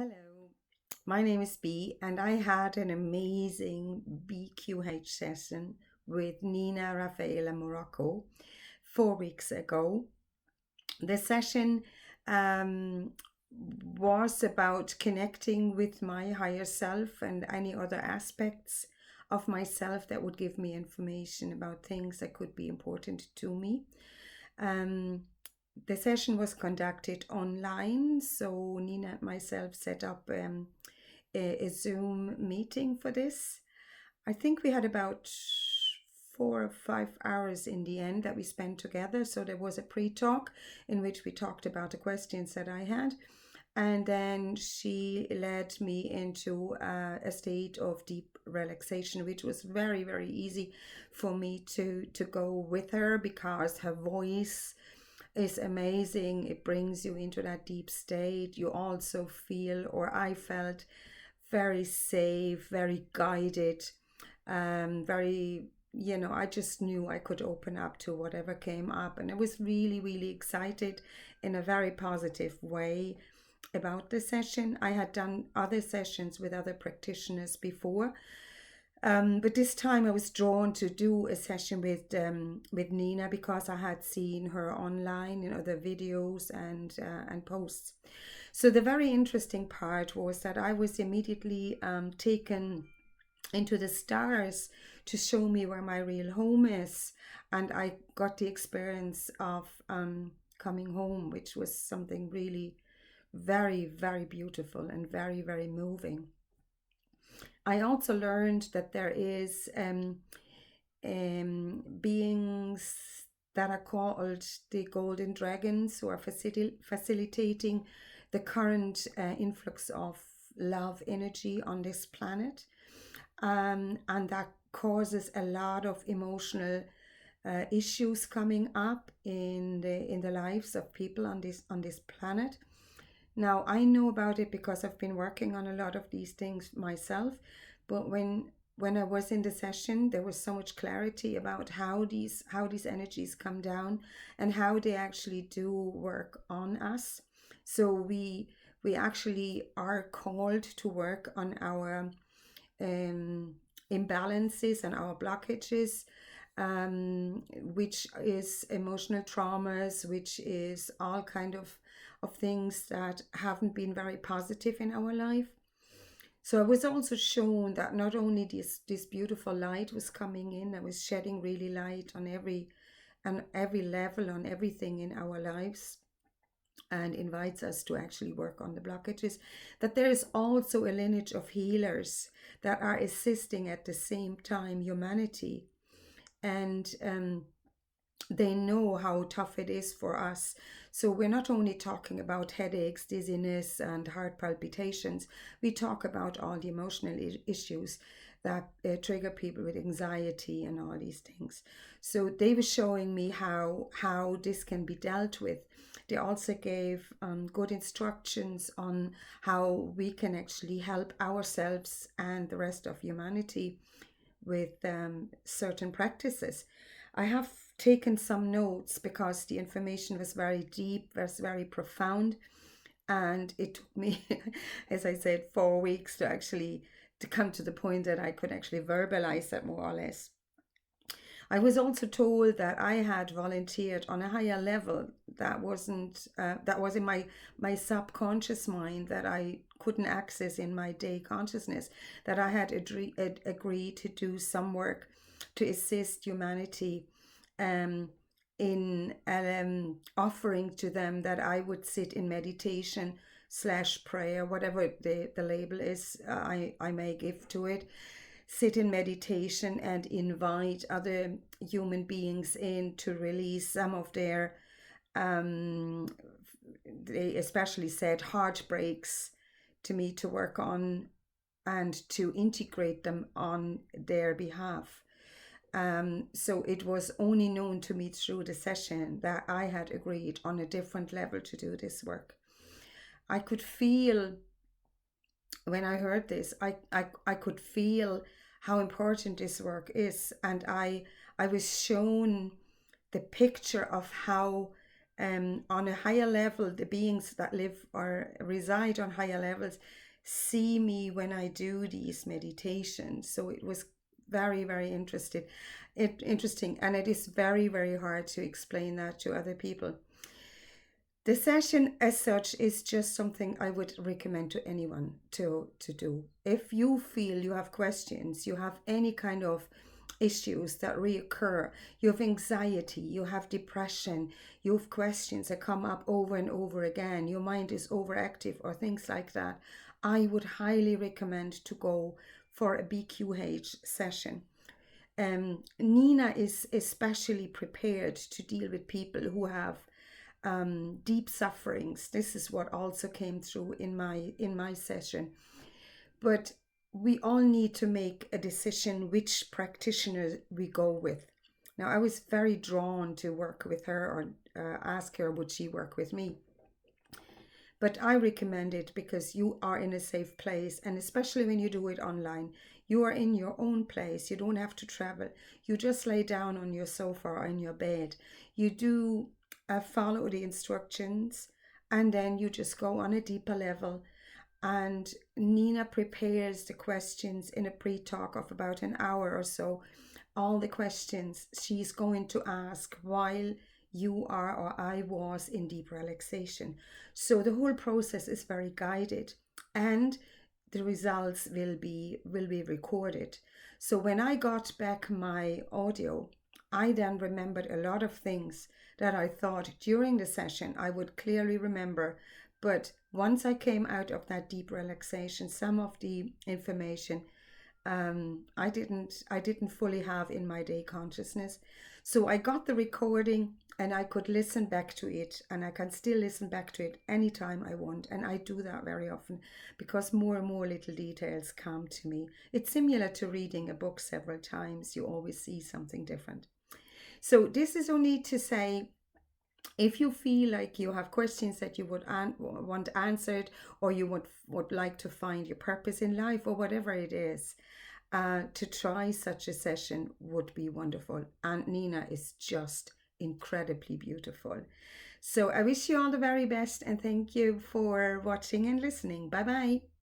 Hello, my name is B, and I had an amazing BQH session with Nina Rafaela Morocco 4 weeks ago. The session um, was about connecting with my higher self and any other aspects of myself that would give me information about things that could be important to me. Um, the session was conducted online, so Nina and myself set up a Zoom meeting for this. I think we had about 4 or 5 hours in the end that we spent together. So there was a pre-talk in which we talked about the questions that I had. And then she led me into a state of deep relaxation, which was very, very easy for me to go with her because her voice is amazing. It brings you into that deep state. You also feel, or I felt, very safe, very guided, very, I just knew I could open up to whatever came up. And I was really, really excited in a very positive way about the session. I had done other sessions with other practitioners before, but this time I was drawn to do a session with Nina because I had seen her online in other videos and posts. So the very interesting part was that I was immediately taken into the stars to show me where my real home is, and I got the experience of coming home, which was something really very, very beautiful and very, very moving. I also learned that there is beings that are called the golden dragons who are facilitating the current influx of love energy on this planet, and that causes a lot of emotional issues coming up in the lives of people on this planet. Now, I know about it because I've been working on a lot of these things myself, but when I was in the session, there was so much clarity about how these energies come down and how they actually do work on us. So we actually are called to work on our imbalances and our blockages, which is emotional traumas, which is all kind of things that haven't been very positive in our life. So I was also shown that not only this beautiful light was coming in, I was shedding really light on every level, on everything in our lives, and invites us to actually work on the blockages, that there is also a lineage of healers that are assisting at the same time humanity. And they know how tough it is for us. So we're not only talking about headaches, dizziness, and heart palpitations. We talk about all the emotional issues that trigger people with anxiety and all these things. So they were showing me how this can be dealt with. They also gave good instructions on how we can actually help ourselves and the rest of humanity with certain practices. I have taken some notes because the information was very deep, was very profound, and it took me, as I said, 4 weeks to come to the point that I could actually verbalize that more or less. I was also told that I had volunteered on a higher level that wasn't that was in my subconscious mind that I couldn't access in my day consciousness, that I had agreed to do some work to assist humanity in offering to them that I would sit in meditation slash prayer, whatever the label is I may give to it, sit in meditation and invite other human beings in to release some of their, they especially said, heartbreaks to me to work on and to integrate them on their behalf. So it was only known to me through the session that I had agreed on a different level to do this work. I could feel, when I heard this, I could feel how important this work is, and I was shown the picture of how on a higher level, the beings that live or reside on higher levels see me when I do these meditations. So it was very, very interesting, and it is very, very hard to explain that to other people. The session as such is just something I would recommend to anyone to do. If you feel you have questions, you have any kind of issues that reoccur, you have anxiety, you have depression, you have questions that come up over and over again, your mind is overactive or things like that, I would highly recommend to go for a BQH session. Nina is especially prepared to deal with people who have deep sufferings. This is what also came through in my session. But we all need to make a decision which practitioner we go with. Now, I was very drawn to work with her or ask her would she work with me. But I recommend it because you are in a safe place, and especially when you do it online, you are in your own place. You don't have to travel. You just lay down on your sofa or in your bed. You do follow the instructions, and then you just go on a deeper level. And Nina prepares the questions in a pre-talk of about an hour or so. All the questions she's going to ask while you are or I was in deep relaxation. So the whole process is very guided, and the results will be recorded. So when I got back my audio, I then remembered a lot of things that I thought during the session I would clearly remember. But once I came out of that deep relaxation, some of the information I didn't fully have in my day consciousness. So I got the recording and I could listen back to it, and I can still listen back to it anytime I want. And I do that very often because more and more little details come to me. It's similar to reading a book several times. You always see something different. So this is only to say, if you feel like you have questions that you would want answered, or you would like to find your purpose in life, or whatever it is, to try such a session would be wonderful. And Nina is just incredibly beautiful. So I wish you all the very best, and thank you for watching and listening. Bye bye.